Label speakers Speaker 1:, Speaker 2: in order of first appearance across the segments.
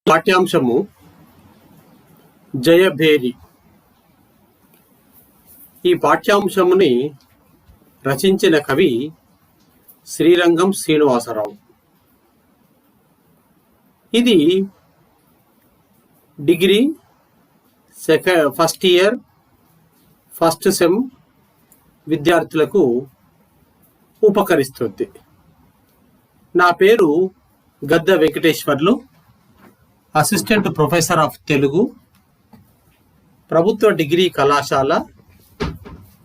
Speaker 1: పాఠ్యాంశము జయభేరి. ఈ పాఠ్యాంశముని రచించిన కవి శ్రీరంగం శ్రీనివాసరావు. ఇది degree first year first sem విద్యార్థులకు ఉపకరిస్తుంది. నా పేరు గద్ద Venkateswarlu, assistant professor of Telugu, ప్రభుత్వ డిగ్రీ కళాశాల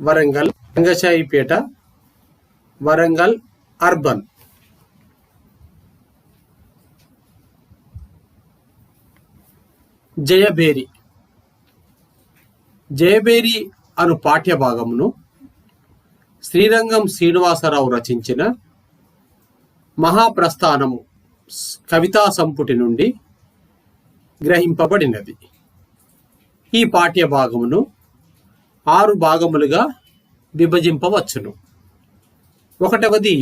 Speaker 1: వరంగల్, రంగశాయిపేట, వరంగల్ అర్బన్. జయభేరి. జయభేరి అను పాఠ్యభాగమును శ్రీరంగం శ్రీనివాసరావు రచించిన మహాప్రస్థానము కవితా సంపుటి నుండి గ్రహింపబడినది. ఈ పాఠ్యభాగమును 6 భాగములుగా విభజింపవచ్చును. 1వది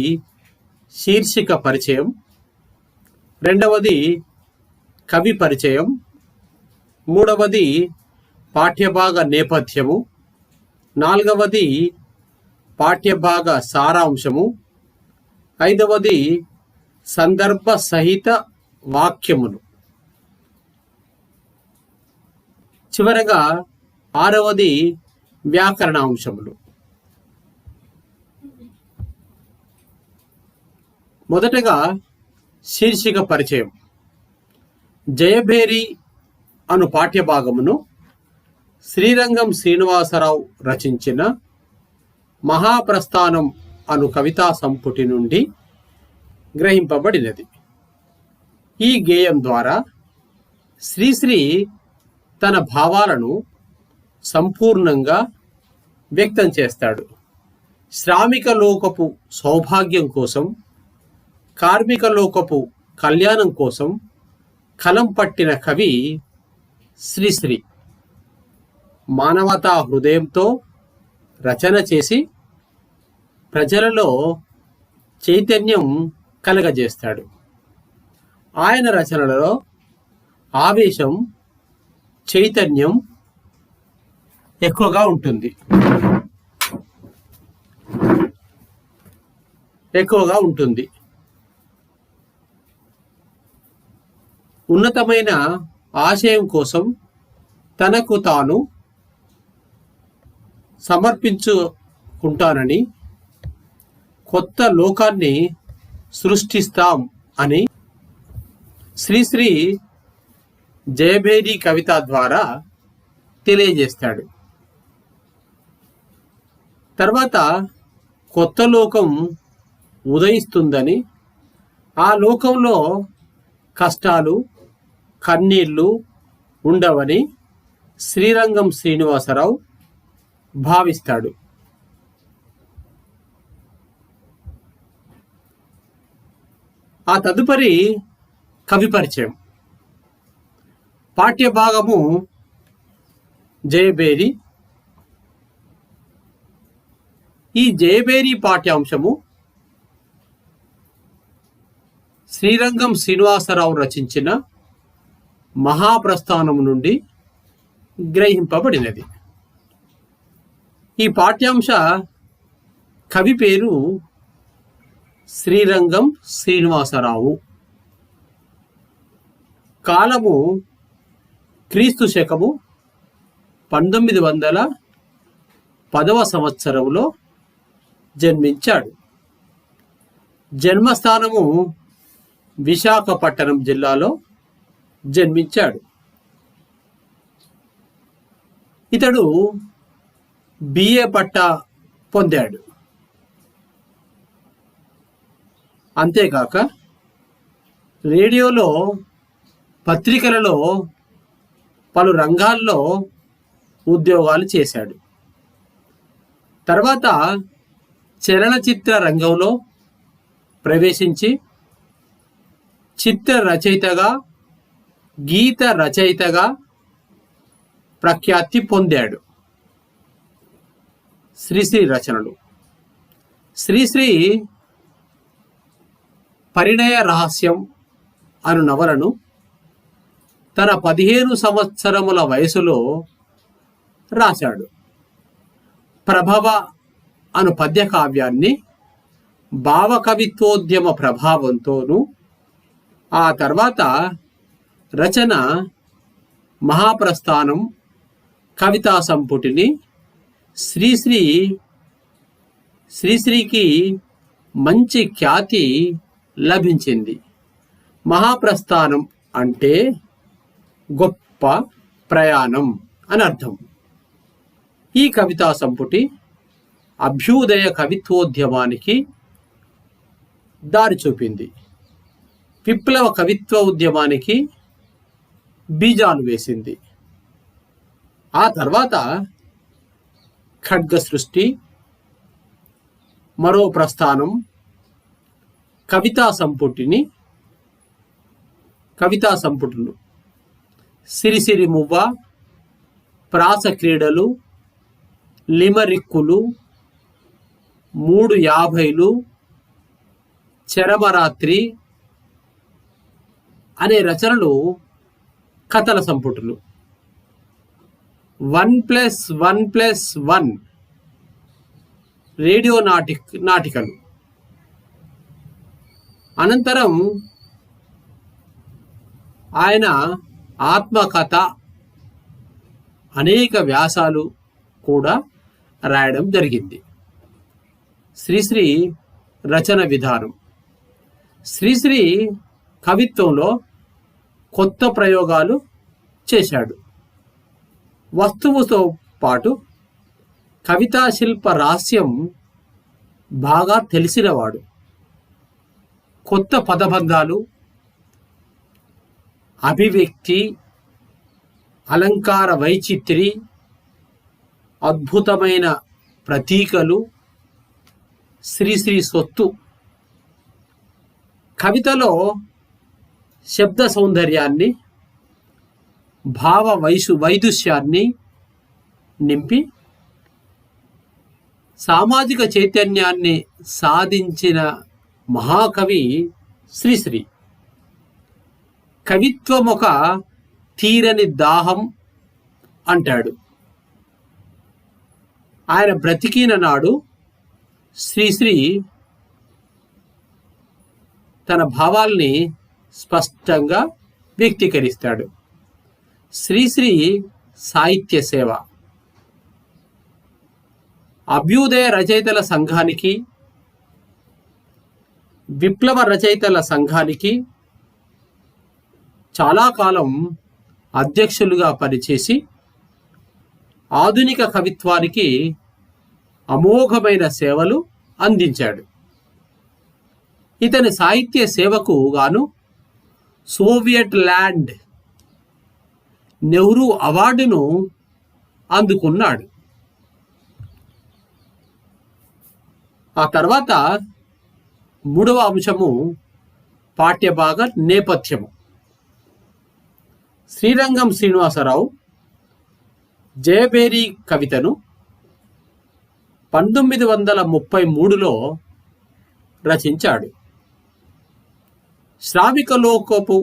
Speaker 1: శీర్షిక పరిచయం, 2వది కవి పరిచయం, 3వది పాఠ్యభాగ నేపథ్యము, 4వది పాఠ్యభాగ సారాంశము, 5వది సందర్భ సహిత వాక్యములు, చివరగా 6వది వ్యాకరణాంశములు. మొదటగా శీర్షిక పరిచయం. జయభేరి అను పాఠ్యభాగమును శ్రీరంగం శ్రీనివాసరావు రచించిన మహాప్రస్థానం అను కవితా సంపుటి నుండి గ్రహింపబడినది. ఈ గేయం ద్వారా శ్రీశ్రీ తన భావాలను సంపూర్ణంగా వ్యక్తం చేస్తాడు. శ్రామిక లోకపు సౌభాగ్యం కోసం, కార్మిక లోకపు కళ్యాణం కోసం కలం పట్టిన కవి శ్రీశ్రీ. మానవతా హృదయంతో రచన చేసి ప్రజలలో చైతన్యం కలగజేస్తాడు. ఆయన రచనలలో ఆవేశం, చైతన్యం ఎక్కువగా ఉంటుంది. ఉన్నతమైన ఆశయం కోసం తనకు తాను సమర్పించుకుంటానని, కొత్త లోకాన్ని సృష్టిస్తాం అని శ్రీశ్రీ జయభేరి కవిత ద్వారా తెలియజేస్తాడు. తర్వాత కొత్త లోకం ఉదయిస్తుందని, ఆ లోకంలో కష్టాలు, కన్నీళ్లు ఉండవని శ్రీరంగం శ్రీనివాసరావు భావిస్తాడు. ఆ తదుపరి కవి పరిచయం. పాఠ్యభాగము జయభేరి. ఈ జయభేరి పాఠ్యాంశము శ్రీరంగం శ్రీనివాసరావు రచించిన మహాప్రస్థానము నుండి గ్రహింపబడినది. ఈ పాఠ్యాంశ కవి పేరు శ్రీరంగం శ్రీనివాసరావు. కాలము క్రీస్తు శకము 1910వ సంవత్సరంలో జన్మించాడు. జన్మస్థానము విశాఖపట్నం జిల్లాలో జన్మించాడు. ఇతడు బిఏ పట్టా పొందాడు. అంతేకాక రేడియోలో, పత్రికలలో పలు రంగాల్లో ఉద్యోగాలు చేశాడు. తర్వాత చలనచిత్ర రంగంలో ప్రవేశించి చిత్ర రచయితగా, గీత రచయితగా ప్రఖ్యాతి పొందాడు. శ్రీశ్రీ రచనలు. శ్రీశ్రీ పరిణయ రహస్యం అను నవలను తన 15 సంవత్సరముల వయసులో రాశాడు. ప్రభవ అను పద్య కావ్యాన్ని భావకవిత్వోద్యమ ప్రభావంతోనూ, ఆ తర్వాత రచన మహాప్రస్థానం కవితా సంపుటిని శ్రీశ్రీకి మంచి ఖ్యాతి లభించింది. మహాప్రస్థానం అంటే గొప్ప ప్రయాణం అని అర్థం. ఈ కవితా సంపుటి అభ్యుదయ కవిత్వోద్యమానికి దారి చూపింది. విప్లవ కవిత్వ ఉద్యమానికి బీజాలు వేసింది. ఆ తర్వాత ఖడ్గ సృష్టి, మరో ప్రస్థానం కవితా సంపుటులు సిరిసిరి మువ్వ, ప్రాస క్రీడలు, లిమరిక్కులు, 350లు, చరమరాత్రి అనే రచనలు కథల సంపుటులు. 1+1+1 రేడియో నాటికలు. అనంతరం ఆయన ఆత్మకథ, అనేక వ్యాసాలు కూడా రాయడం జరిగింది. శ్రీశ్రీ రచన విధానం. శ్రీశ్రీ కవిత్వంలో కొత్త ప్రయోగాలు చేశాడు. వస్తువుతో పాటు కవితా శిల్ప రహస్యం బాగా తెలిసినవాడు. కొత్త పదబంధాలు, అభివ్యక్తి, అలంకార వైచిత్రి, అద్భుతమైన ప్రతీకలు శ్రీశ్రీ సొత్తు. కవితలో శబ్ద సౌందర్యాన్ని, భావ వైదుష్యాన్ని నింపి సామాజిక చైతన్యాన్ని సాధించిన మహాకవి శ్రీశ్రీ. కవిత్వం ఒక తీరని దాహం అంటాడు. ఆయన బ్రతికిన నాడు శ్రీశ్రీ తన భావాల్ని స్పష్టంగా వ్యక్తీకరిస్తాడు. శ్రీశ్రీ సాహిత్య సేవ. అభ్యుదయ రచయితల సంఘానికి, విప్లవ రచయితల సంఘానికి చాలా కాలం అధ్యక్షులుగా పనిచేసి ఆధునిక కవిత్వానికి అమోఘమైన సేవలు అందించాడు. ఇతని సాహిత్య సేవకు గాను సోవియట్ ల్యాండ్ నెహ్రూ అవార్డును అందుకున్నాడు. ఆ తర్వాత 3వ అంశము పాఠ్యభాగ నేపథ్యము. శ్రీరంగం శ్రీనివాసరావు జయభేరి కవితను 1933లో రచించాడు. శ్రామిక లోకపు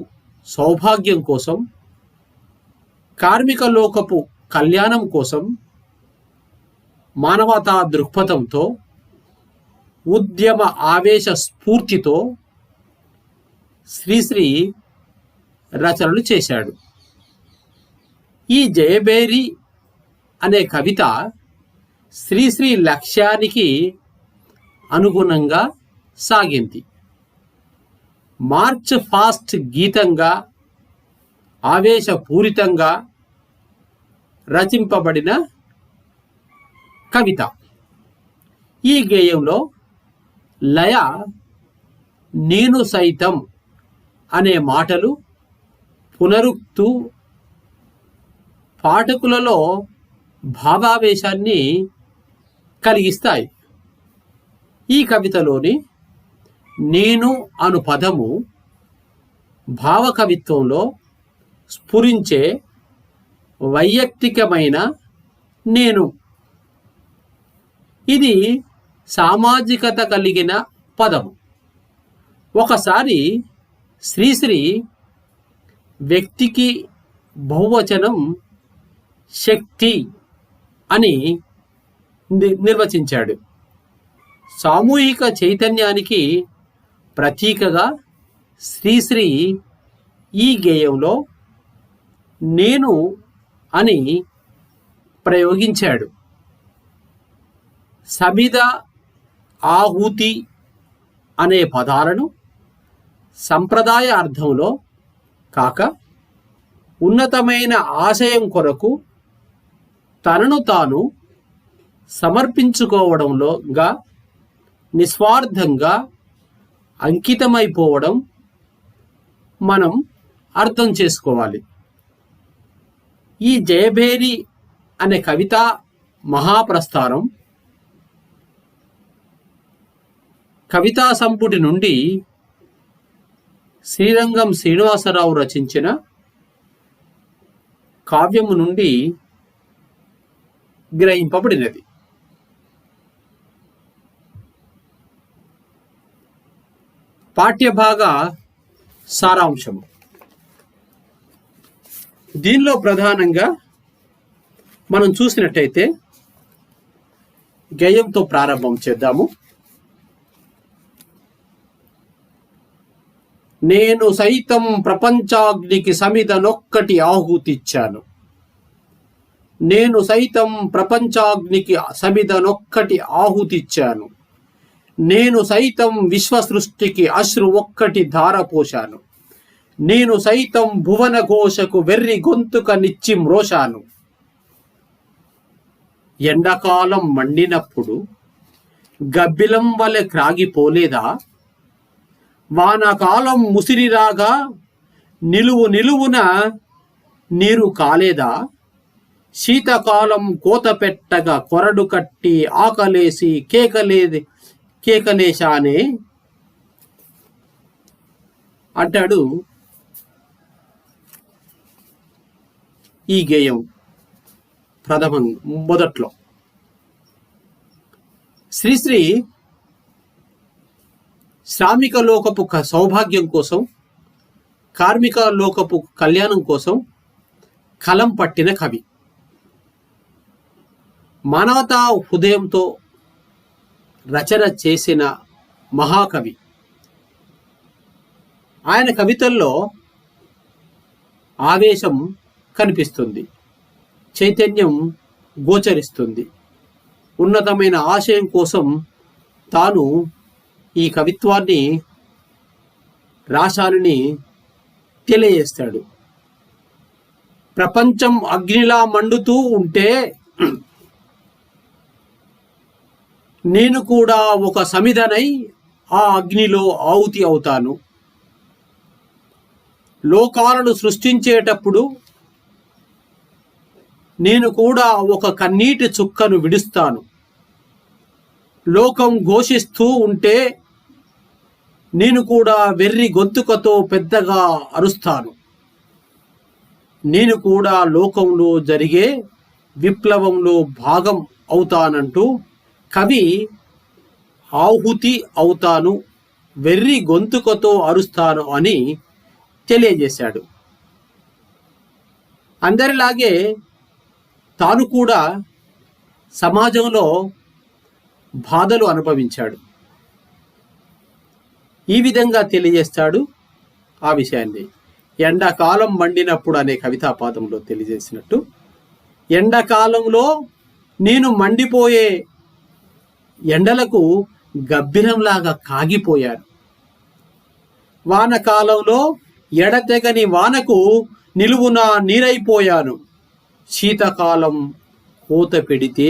Speaker 1: సౌభాగ్యం కోసం, కార్మిక లోకపు కళ్యాణం కోసం మానవతా దృక్పథంతో, ఉద్యమ ఆవేశ స్ఫూర్తితో శ్రీశ్రీ రచనలు చేశాడు. ఈ జయభేరి అనే కవిత శ్రీశ్రీ లక్ష్యానికి అనుగుణంగా సాగింది. మార్చ్ ఫాస్ట్ గీతంగా, ఆవేశపూరితంగా రచింపబడిన కవిత. ఈ గేయంలో లయ నేను సైతం అనే మాటలు పునరుక్తు పాఠకులలో భావావేశాన్ని కలిగిస్తాయి. ఈ కవితలోని నేను అను పదము భావకవిత్వంలో స్ఫురించే వైయక్తికమైన నేను. ఇది సామాజికత కలిగిన పదము. ఒకసారి శ్రీశ్రీ వ్యక్తికి బహువచనం శక్తి అని నిర్వచించాడు. సామూహిక చైతన్యానికి ప్రతీకగా శ్రీశ్రీ ఈ గేయంలో నేను అని ప్రయోగించాడు. సమిధ, ఆహుతి అనే పదాలను సంప్రదాయ అర్థంలో కాక ఉన్నతమైన ఆశయం కొరకు తనను తాను సమర్పించుకోవడంలోగా నిస్వార్థంగా అంకితమైపోవడం మనం అర్థం చేసుకోవాలి. ఈ జయభేరి అనే కవితా మహాప్రస్థానం కవితా సంపుటి నుండి శ్రీరంగం శ్రీనివాసరావు రచించిన కావ్యము నుండి గ్రహింపబడినది. పాఠ్యభాగ సారాంశము. దీనిలో ప్రధానంగా మనం చూసినట్టయితే గేయంతో ప్రారంభం చేద్దాము. నేను సైతం ప్రపంచాగ్నికి సమిధనొక్కటి ఆహుతిచ్చాను. నేను సైతం ప్రపంచాగ్నికి సమిధనొక్కటి ఆహుతిచ్చాను. నేను సైతం విశ్వసృష్టికి అశ్రు ఒక్కటి ధారపోశాను. నేను సైతం భువన ఘోషకు వెర్రి గొంతుక నిచ్చి మ్రోశాను. ఎండాకాలం మండినప్పుడు గబ్బిలం వలె క్రాగిపోలేదా? వానాకాలం ముసిరిరాగా నిలువున నీరు కాలేదా? శీతకాలం కోత పెట్టగా కొరడు కట్టి ఆకలేసి కేకలేశానే అంటాడు ఈ గేయం మొదట్లో. శ్రీశ్రీ శ్రామిక లోకపు సౌభాగ్యం కోసం, కార్మిక లోకపు కళ్యాణం కోసం కలం పట్టిన కవి. మానవతా హృదయంతో రచన చేసిన మహాకవి. ఆయన కవితల్లో ఆవేశం కనిపిస్తుంది, చైతన్యం గోచరిస్తుంది. ఉన్నతమైన ఆశయం కోసం తాను ఈ కవిత్వాన్ని రాశానని తెలియజేస్తాడు. ప్రపంచం అగ్నిలా మండుతూ ఉంటే నేను కూడా ఒక సమిధనై ఆ అగ్నిలో ఆహుతి అవుతాను. లోకాలను సృష్టించేటప్పుడు నేను కూడా ఒక కన్నీటి చుక్కను విడుస్తాను. లోకం ఘోషిస్తూ ఉంటే నేను కూడా వెర్రి గొంతుకతో పెద్దగా అరుస్తాను. నేను కూడా లోకంలో జరిగే విప్లవంలో భాగం అవుతానంటూ కవి ఆహుతి అవుతాను, వెర్రి గొంతుకతో అరుస్తాను అని తెలియజేశాడు. అందరిలాగే తాను కూడా సమాజంలో బాధలు అనుభవించాడు. ఈ విధంగా తెలియజేస్తాడు ఆ విషయాన్ని. ఎండాకాలం మండినప్పుడు అనే కవితా పాదంలో తెలియజేసినట్టు, ఎండాకాలంలో నేను మండిపోయే ఎండలకు గబ్బిరంలాగా కాగిపోయాను. వానకాలంలో ఎడతెగని వానకు నిలువున నీరైపోయాను. శీతకాలం కోత పెడితే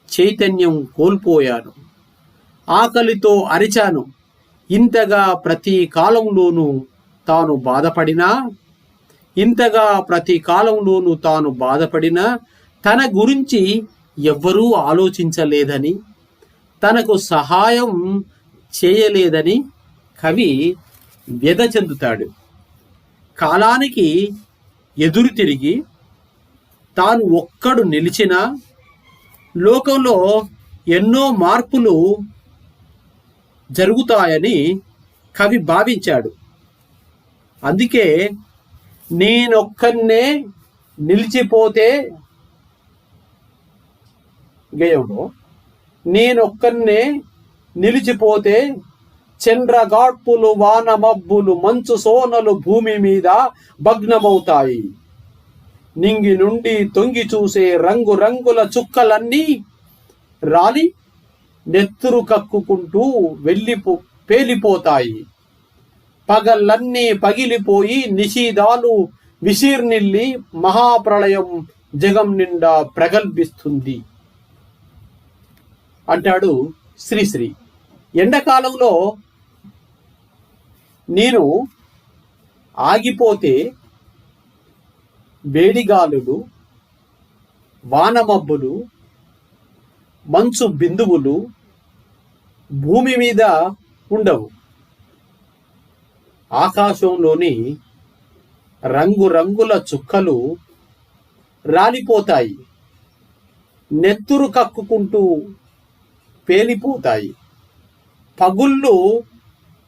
Speaker 1: చైతన్యం కోల్పోయాను. ఆకలితో అరిచాను. ఇంతగా ప్రతి కాలంలోనూ తాను బాధపడినా తన గురించి ఎవ్వరూ ఆలోచించలేదని, తనకు సహాయం చేయలేదని కవి వ్యధ చెందుతాడు. కాలానికి ఎదురు తిరిగి తాను ఒక్కడు నిలిచినా లోకంలో ఎన్నో మార్పులు జరుగుతాయని కవి భావించాడు. అందుకే నేనొక్కన్నే నిలిచిపోతే గేయంలో నేనొక్కన్నే నిలిచిపోతే చంద్రగాడ్పులు వానమబ్బులు మంచు సోనలు భూమి మీద భగ్నమవుతాయి. నింగి నుండి తొంగి చూసే రంగు రంగుల చుక్కలన్నీ రాలి నెత్తురు కక్కుకుంటూ పేలిపోతాయి. పగలన్నీ పగిలిపోయి నిషీదాలు విశీర్నిల్లి మహాప్రళయం జగం నిండా ప్రగల్భిస్తుంది అంటాడు శ్రీశ్రీ. ఎండాకాలంలో నేను ఆగిపోతే వేడిగాలులు, వానమబ్బులు, మంచు బిందువులు భూమి మీద ఉండవు. ఆకాశంలోని రంగురంగుల చుక్కలు రాలిపోతాయి, నెత్తురు కక్కుకుంటూ పేలిపోతాయి. పగుళ్ళు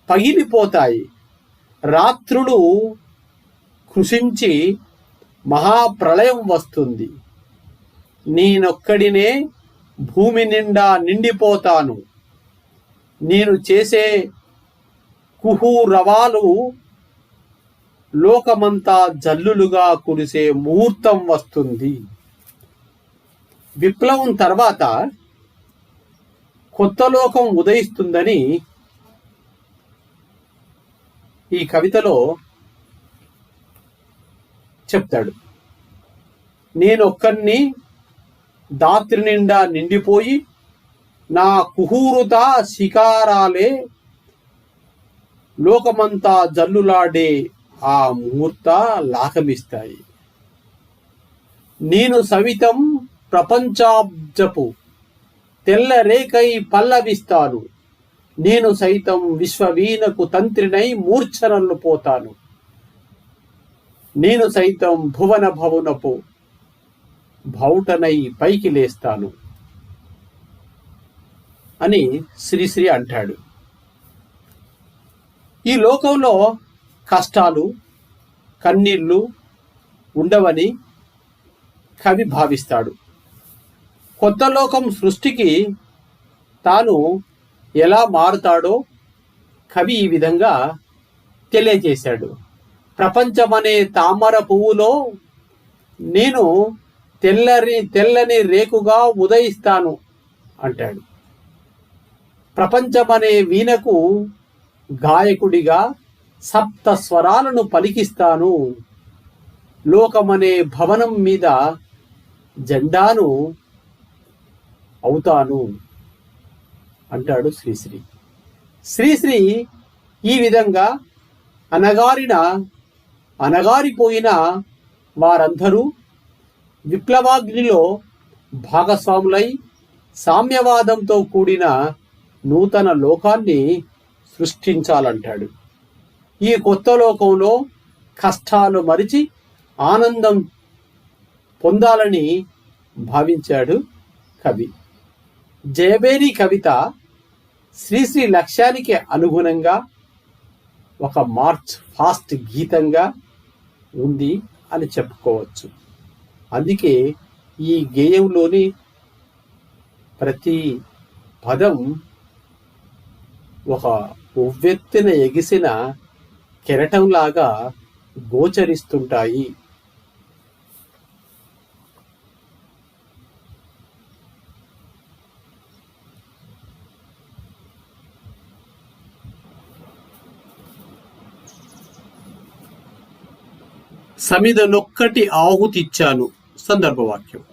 Speaker 1: పగిలిపోతాయి. రాత్రులు కృషించి మహాప్రళయం వస్తుంది. నేనొక్కడినే భూమి నిండా నిండిపోతాను. నేను చేసే కుహూరవాలు లోకమంతా జల్లులుగా కురిసే ముహూర్తం వస్తుంది. విప్లవం తర్వాత కొత్త లోకం ఉదయిస్తుందని ఈ కవితలో చెప్తాడు. నేనొక్కడిని దాత్రి నిండా నిండిపోయి నా కుహూరుత శిఖారాలే లోకమంతా జల్లులాడే ఆ ముహూర్త లాకమిస్తాయి. నేను సవితం ప్రపంచాబ్జపు తెల్ల రేకై పల్లవిస్తాను. నేను సైతం విశ్వవీణకు తంత్రినై మూర్ఛనలు పోతాను. నేను సైతం భువన భవునపు భౌటనై పైకి లేస్తాను అని శ్రీశ్రీ అంటాడు. ఈ లోకంలో కష్టాలు, కన్నీళ్లు ఉండవని కవి భావిస్తాడు. కొత్త లోకం సృష్టికి తాను ఎలా మారుతాడో కవి ఈ విధంగా తెలియజేశాడు. ప్రపంచమనే తామర పువ్వులో నేను తెల్లని రేకుగా ఉదయిస్తాను అంటాడు. ప్రపంచమనే వీణకు గాయకుడిగా సప్త స్వరాలను పలికిస్తాను. లోకమనే భవనం మీద జెండాను అవుతాను అంటాడు శ్రీశ్రీ. శ్రీశ్రీ ఈ విధంగా అనగారిపోయిన వారందరూ విప్లవాగ్నిలో భాగస్వాములై సామ్యవాదంతో కూడిన నూతన లోకాన్ని సృష్టించాలంటాడు. ఈ కొత్త లోకంలో కష్టాలు మరిచి ఆనందం పొందాలని భావించాడు కవి. జయబేరి కవిత శ్రీశ్రీ లక్ష్యానికి అనుగుణంగా ఒక మార్చ్ ఫాస్ట్ గీతంగా ఉంది అని చెప్పుకోవచ్చు. అందుకే ఈ గేయంలోని ప్రతి పదం ఒక ఉవ్వెత్తున ఎగిసిన కెరటంలాగా గోచరిస్తుంటాయి. సమిధనొక్కటి ఆహుతిచ్చాను. సందర్భవాక్యం.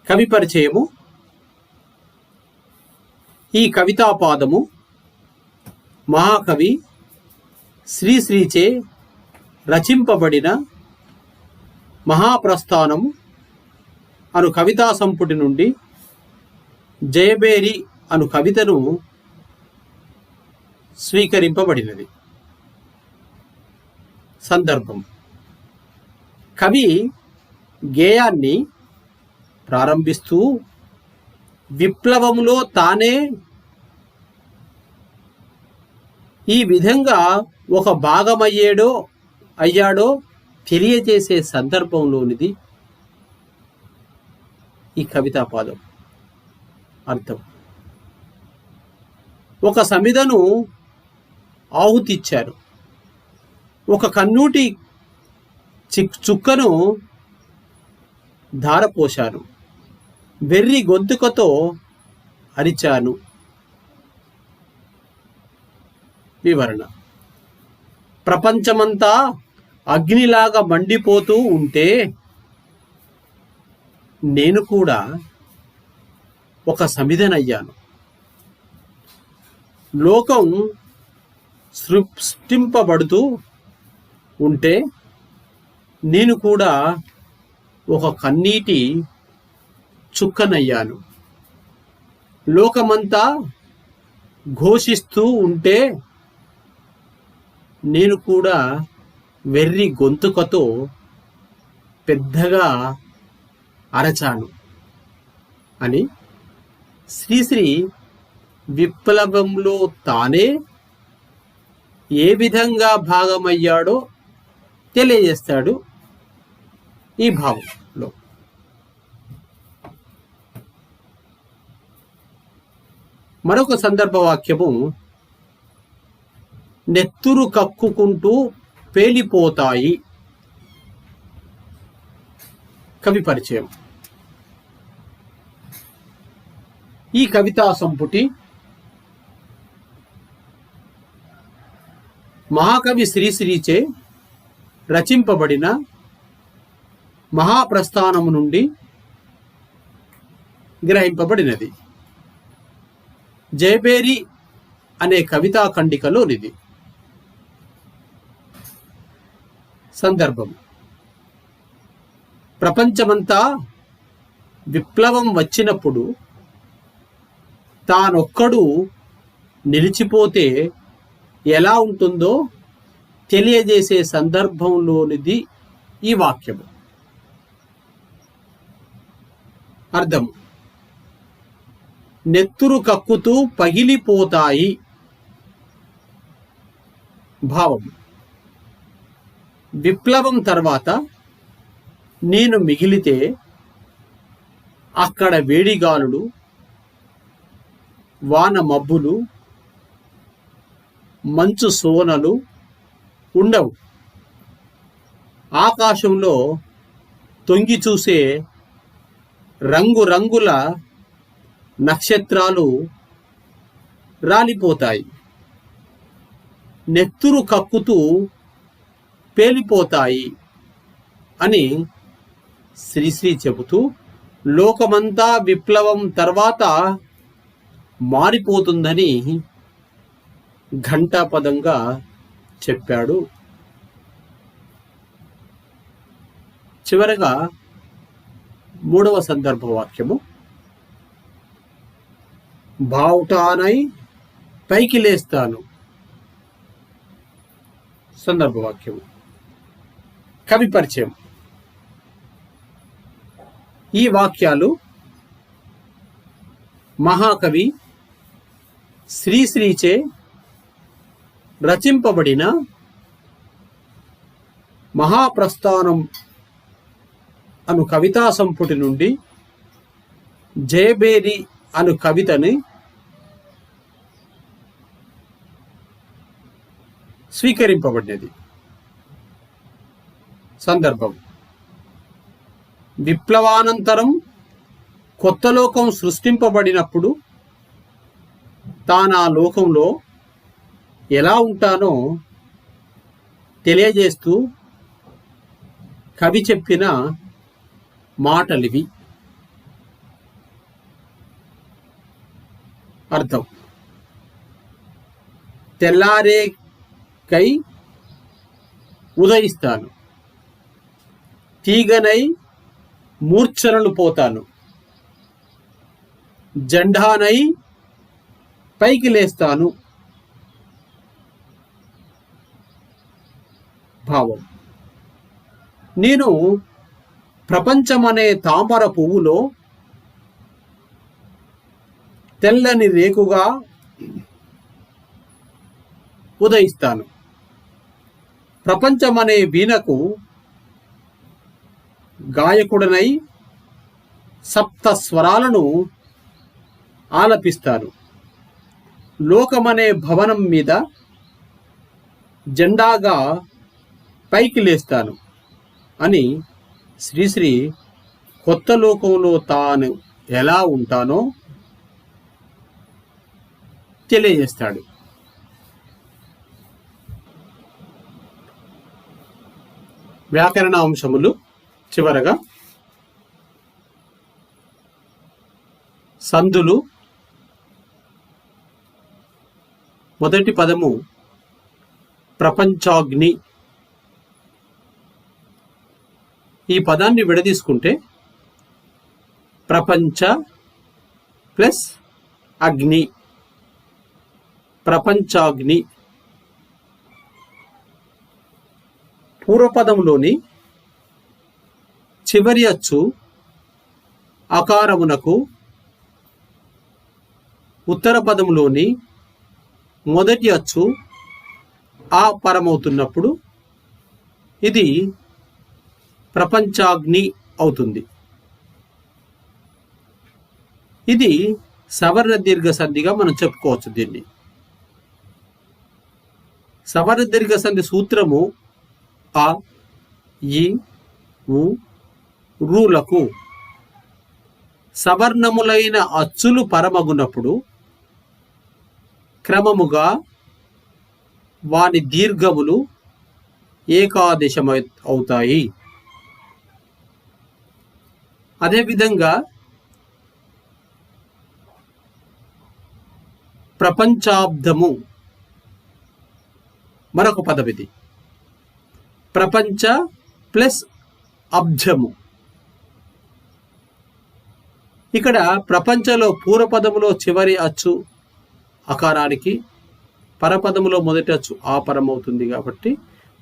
Speaker 1: కవి పరిచయము. ఈ కవితాపాదము మహాకవి శ్రీశ్రీచే రచింపబడిన మహాప్రస్థానము అను కవితా సంపుటి నుండి జయబేరి అను కవితను స్వీకరింపబడినది. సందర్భం. కవి గేయాన్ని ప్రారంభిస్తూ విప్లవములో తానే ఈ విధంగా ఒక అయ్యాడో తెలియజేసే సందర్భంలోనిది ఈ కవితా పాదం అర్థం. ఒక సమిధను ఆహుతిచ్చారు, ఒక కన్నూటి చుక్కను ధారపోశాను, వెర్రి గొంతుకతో అరిచాను. వివరణ: ప్రపంచమంతా అగ్నిలాగా మండిపోతూ ఉంటే నేను కూడా ఒక సమిధనయ్యాను. లోకం సృష్టింపబడుతూ ఉంటే నేను కూడా ఒక కన్నీటి చుక్కనయ్యాను. లోకమంతా ఘోషిస్తూ ఉంటే నేను కూడా వెర్రి గొంతుకతో పెద్దగా అరచాను అని శ్రీశ్రీ విప్లవంలో తానే ఏ విధంగా భాగమయ్యాడో తెలియజేస్తాడు ఈ భావంలో. మరొక సందర్భ వాక్యము, నెత్తురు కక్కుకుంటూ పేలిపోతాయి. కవి పరిచయం. ఈ కవితా సంపుటి మహాకవి శ్రీశ్రీచే రచింపబడిన మహాప్రస్థానము నుండి గ్రహింపబడినది. జయబేరి అనే కవితా ఖండికలోనిది. సందర్భం: ప్రపంచమంతా విప్లవం వచ్చినప్పుడు తానొక్కడు నిలిచిపోతే ఎలా ఉంటుందో తెలియజేసే సందర్భంలోనిది ఈ వాక్యము. అర్థం: నెత్తురు కక్కుతూ పగిలిపోతాయి. భావం: విప్లవం తర్వాత నేను మిగిలితే అక్కడ వేడిగాలులు, వాన మబ్బులు, మంచు సోనలు ఉండవు. ఆకాశంలో తొంగి చూసే రంగురంగుల నక్షత్రాలు రాలిపోతాయి. నెత్తురు కక్కుతూ పేలిపోతాయి అని శ్రీశ్రీ చెబుతూ లోకమంతా విప్లవం తర్వాత మారిపోతుందని ఘంటాపదంగా చెప్పాడు. చివరగా మూడవ సందర్భ వాక్యము, బావుటానై పైకి లేస్తాను. సందర్భ వాక్యము. కవి పరిచయం. ఈ వాక్యాలు మహాకవి శ్రీశ్రీచే రచింపబడిన మహాప్రస్థానం అను కవితా సంపుటి నుండి జయబేరి అను కవితని స్వీకరింపబడినది. సందర్భం: విప్లవానంతరం కొత్త లోకం సృష్టింపబడినప్పుడు తానా లోకంలో ఎలా ఉంటానో తెలియజేస్తూ కవి చెప్పిన మాటలివి. అర్థం: తెల్లారేకై ఉదయిస్తాను, తీగనై మూర్ఛనలు పోతాను, జెండానై పైకి లేస్తాను. భావం: నేను ప్రపంచమనే తామర పువ్వులో తెల్లని రేకుగా ఉదయిస్తాను. ప్రపంచమనే వీణకు గాయకుడనై సప్త స్వరాలను ఆలపిస్తాను. లోకమనే భవనం మీద జెండాగా పైకి లేస్తాను అని శ్రీశ్రీ కొత్త లోకంలో తాను ఎలా ఉంటానో తెలియజేస్తాడు. వ్యాకరణ అంశములు చివరగా సందులు. మొదటి పదము ప్రపంచాగ్ని. ఈ పదాన్ని విడదీసుకుంటే ప్రపంచ ప్లస్ అగ్ని, ప్రపంచాగ్ని. పూర్వపదంలోని చివరి అచ్చు అకారమునకు, ఉత్తర పదంలోని మొదటి అచ్చు ఆ పరమవుతున్నప్పుడు ఇది ప్రపంచాగ్ని అవుతుంది. ఇది సవర్ణ దీర్ఘ సంధిగా మనం చెప్పుకోవచ్చు. దీన్ని సవర్ణ దీర్ఘ సంధి సూత్రము ఆ, ఈ, ఉ, రులకు సవర్ణములైన అచ్చులు పరమగునప్పుడు క్రమముగా వాని దీర్ఘములు ఏకాదేశమై అవుతాయి. అదేవిధంగా ప్రపంచాబ్దము మరొక పదం. ఇది ప్రపంచ ప్లస్ అబ్జము. ఇక్కడ ప్రపంచంలో పూర్వపదములో చివరి అచ్చు అకారానికి, పరపదములో మొదటి అచ్చు ఆ పరమవుతుంది కాబట్టి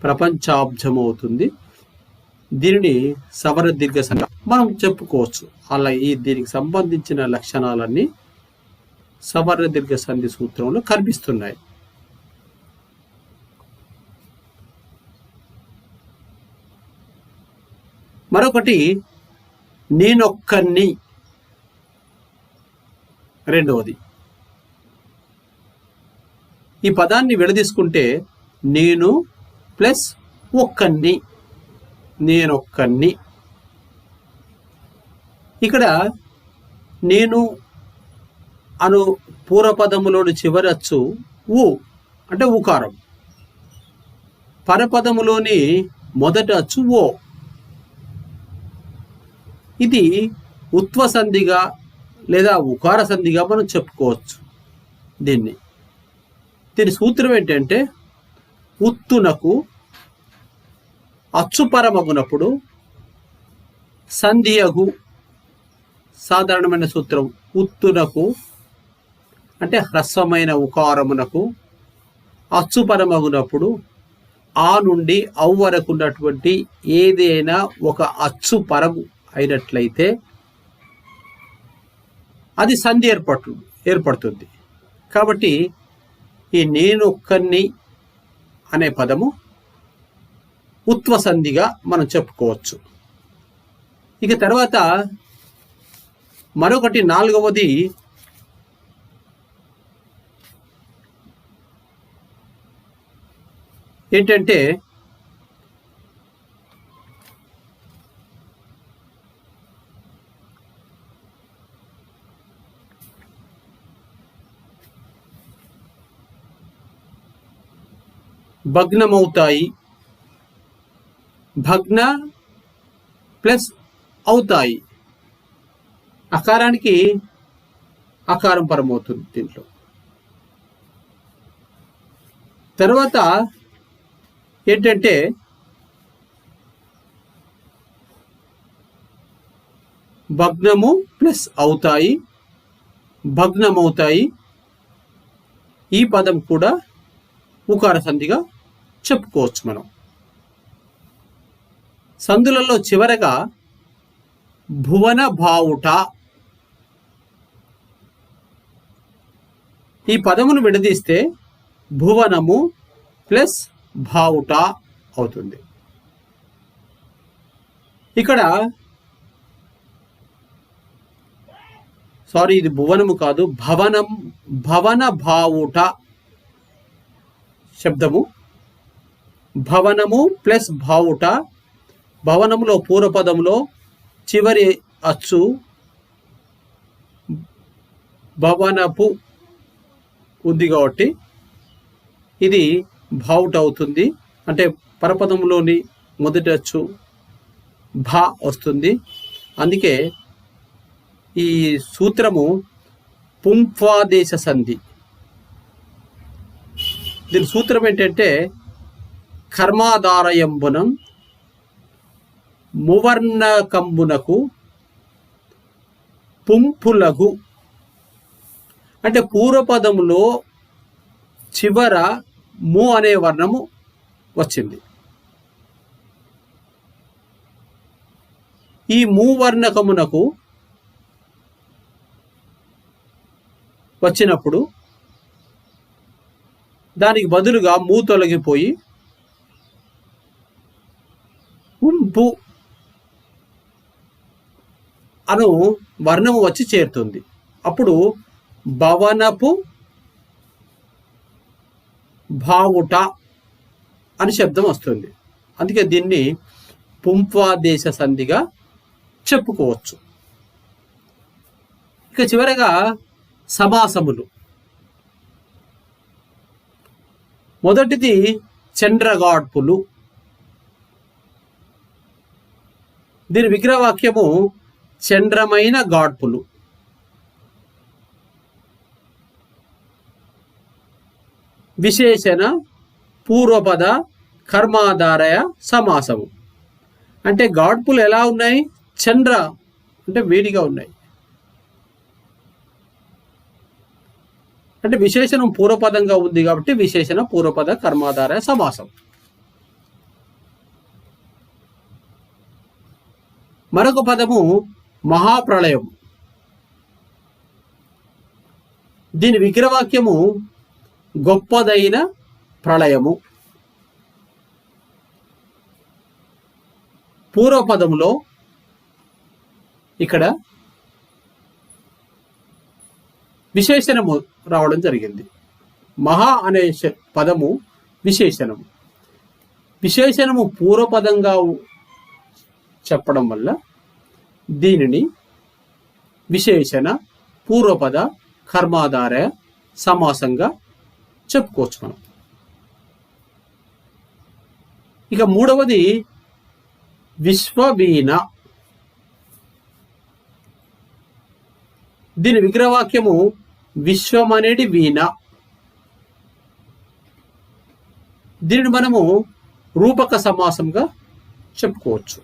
Speaker 1: ప్రపంచాబ్జము అవుతుంది. దీనిని సవర్ణ దీర్ఘ సంధి మనం చెప్పుకోవచ్చు. అలా దీనికి సంబంధించిన లక్షణాలన్నీ సవర్ణ దీర్ఘ సంధి సూత్రంలో కనిపిస్తున్నాయి. మరొకటి నేనొక్కన్ని. రెండవది ఈ పదాన్ని విడదీసుకుంటే నేను ప్లస్ ఒక్కన్ని, నేనొక్కన్ని. ఇక్కడ నేను అను పూర్వపదములోని చివరచ్చు ఊ అంటే ఊకారం, పరపదములోని మొదటి అచ్చు ఓ. ఇది ఉత్వ సంధిగా లేదా ఉకార సంధిగా మనం చెప్పుకోవచ్చు. దీని సూత్రం ఏంటంటే ఉత్తునకు అచ్చుపరమగునప్పుడు సంధియగు. సాధారణమైన సూత్రం ఉత్తునకు అంటే హ్రస్వమైన ఉకారమునకు అచ్చుపరమగునప్పుడు ఆ నుండి ఔ వరకు ఉన్నటువంటి ఏదైనా ఒక అచ్చు పరము అయినట్లయితే అది సంధి ఏర్పడుతుంది. కాబట్టి ఈ నేనొక్కన్ని అనే పదము ఉత్వ సంధిగా మనం చెప్పుకోవచ్చు. ఇక తర్వాత మరొకటి నాలుగవది ఏంటంటే భగ్నమవుతాయి. భగ్న ప్లస్ అవుతాయి. అకారానికి అకారం పరమవుతుంది దీంట్లో. తర్వాత ఏంటంటే భగ్నము ప్లస్ అవుతాయి, భగ్నమవుతాయి. ఈ పదం కూడా ఉకార సంధిగా చెప్పుకోవచ్చు మనం. సందులలో చివరగా భువన భావుట. ఈ పదమును విడదీస్తే భువనము ప్లస్ భావుట అవుతుంది. ఇక్కడ ఇది భువనము కాదు, భవనం, భవన భావుట శబ్దము. భవనము ప్లస్ భావుట. భవనములో పూర్వపదంలో చివరి అచ్చు భవనపు ఉంది కాబట్టి ఇది భావుట అవుతుంది. అంటే పరపదంలోని మొదటి అచ్చు భా వస్తుంది. అందుకే ఈ సూత్రము పుంఫాదేశ సంధి. దీని సూత్రం ఏంటంటే కర్మాధారయంబునం మువర్ణకంబునకు పుంపులగు. అంటే పూర్వపదములో చివర ము అనే వర్ణము వచ్చింది. ఈ మూవర్ణకమునకు వచ్చినప్పుడు దానికి బదులుగా మూ తొలగిపోయి ఉంపు అను వర్ణము వచ్చి చేరుతుంది. అప్పుడు భవనపు భావుట అని శబ్దం వస్తుంది. అందుకే దీన్ని పుంఫాదేశ సంధిగా చెప్పుకోవచ్చు. ఇక చివరగా సమాసములు. మొదటిది చంద్రగాడ్పులు. దీని విగ్రహవాక్యము చంద్రమైన గాడ్పులు. విశేషణ పూర్వపద కర్మాధారయ సమాసము. అంటే గాడ్పులు ఎలా ఉన్నాయి? చంద్ర అంటే వేడిగా ఉన్నాయి. అంటే విశేషణం పూర్వపదంగా ఉంది కాబట్టి విశేషణ పూర్వపద కర్మాధారయ సమాసం. మరొక పదము మహాప్రళయం. దీని విగ్రహవాక్యము గొప్పదైన ప్రళయము. పూర్వపదములో ఇక్కడ విశేషణము రావడం జరిగింది. మహా అనే పదము విశేషణము. విశేషణము పూర్వపదంగా చెప్పడం వల్ల దీనిని విశేషణ పూర్వపద కర్మాధారయ సమాసంగా చెప్పుకోవచ్చు మనం. ఇక మూడవది విశ్వవీణ. దీని విగ్రహవాక్యము విశ్వం అనేది వీణ. దీనిని మనము రూపక సమాసంగా చెప్పుకోవచ్చు.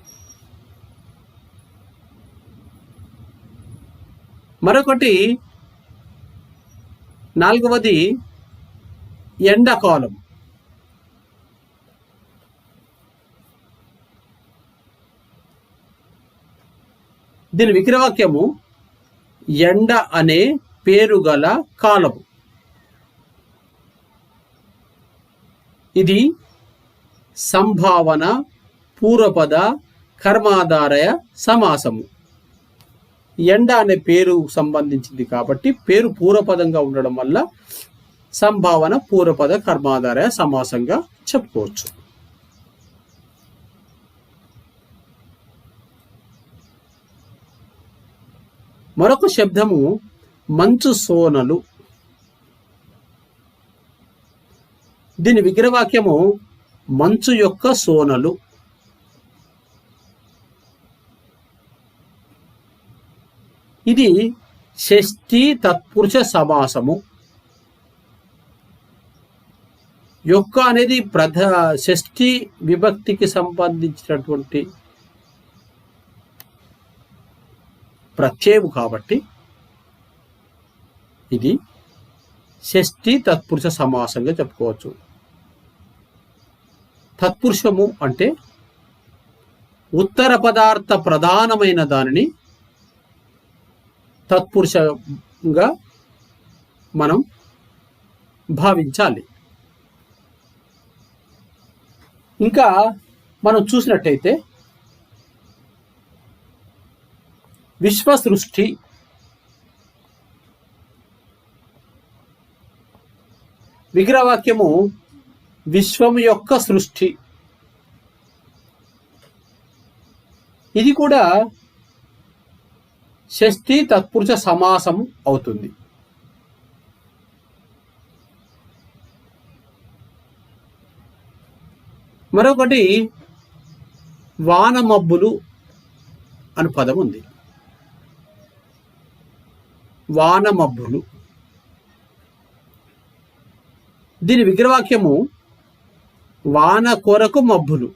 Speaker 1: మరొకటి నాలుగవది ఎండాకాలం. దీని విగ్రహవాక్యము ఎండ అనే పేరు గల కాలము. ఇది సంభావన పూర్వపద కర్మాధారయ సమాసము. ఎండ అనే పేరు సంబంధించింది కాబట్టి పేరు పూర్వపదంగా ఉండడం వల్ల సంభావన పూర్వపద కర్మాధారయ సమాసంగా చెప్పుకోవచ్చు. మరొక శబ్దము మంచు సోనలు. దీని విగ్రహవాక్యము మంచు యొక్క సోనలు. ఇది షష్ఠి తత్పురుష సమాసము. యొక్క అనేది షష్ఠి విభక్తికి సంబంధించినటువంటి ప్రత్యయము కాబట్టి ఇది షష్ఠి తత్పురుష సమాసంగా చెప్పుకోవచ్చు. తత్పురుషము అంటే ఉత్తర పదార్థ ప్రధానమైన దానిని తత్పురుషంగా మనం భావించాలి. ఇంకా మనం చూసినట్టయితే విశ్వ సృష్టి, విగ్రహవాక్యము విశ్వము యొక్క సృష్టి. ఇది కూడా షష్ఠి తత్పురుష సమాసం అవుతుంది. మరొకటి వానమబ్బులు అని పదం ఉంది. వానమబ్బులు, దీని విగ్రహవాక్యము వాన కొరకు మబ్బులు.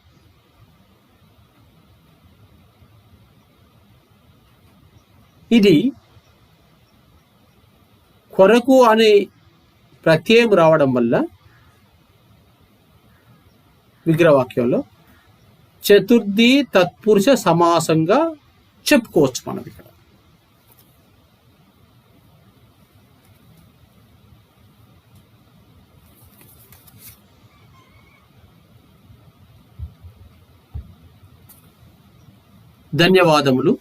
Speaker 1: ఇది కొరకు అనే ప్రత్యయం రావడం వల్ల విగ్రహవాక్యంలో చతుర్థి తత్పురుష సమాసంగా చెప్పుకోవచ్చు మనం ఇక్కడ. ధన్యవాదములు.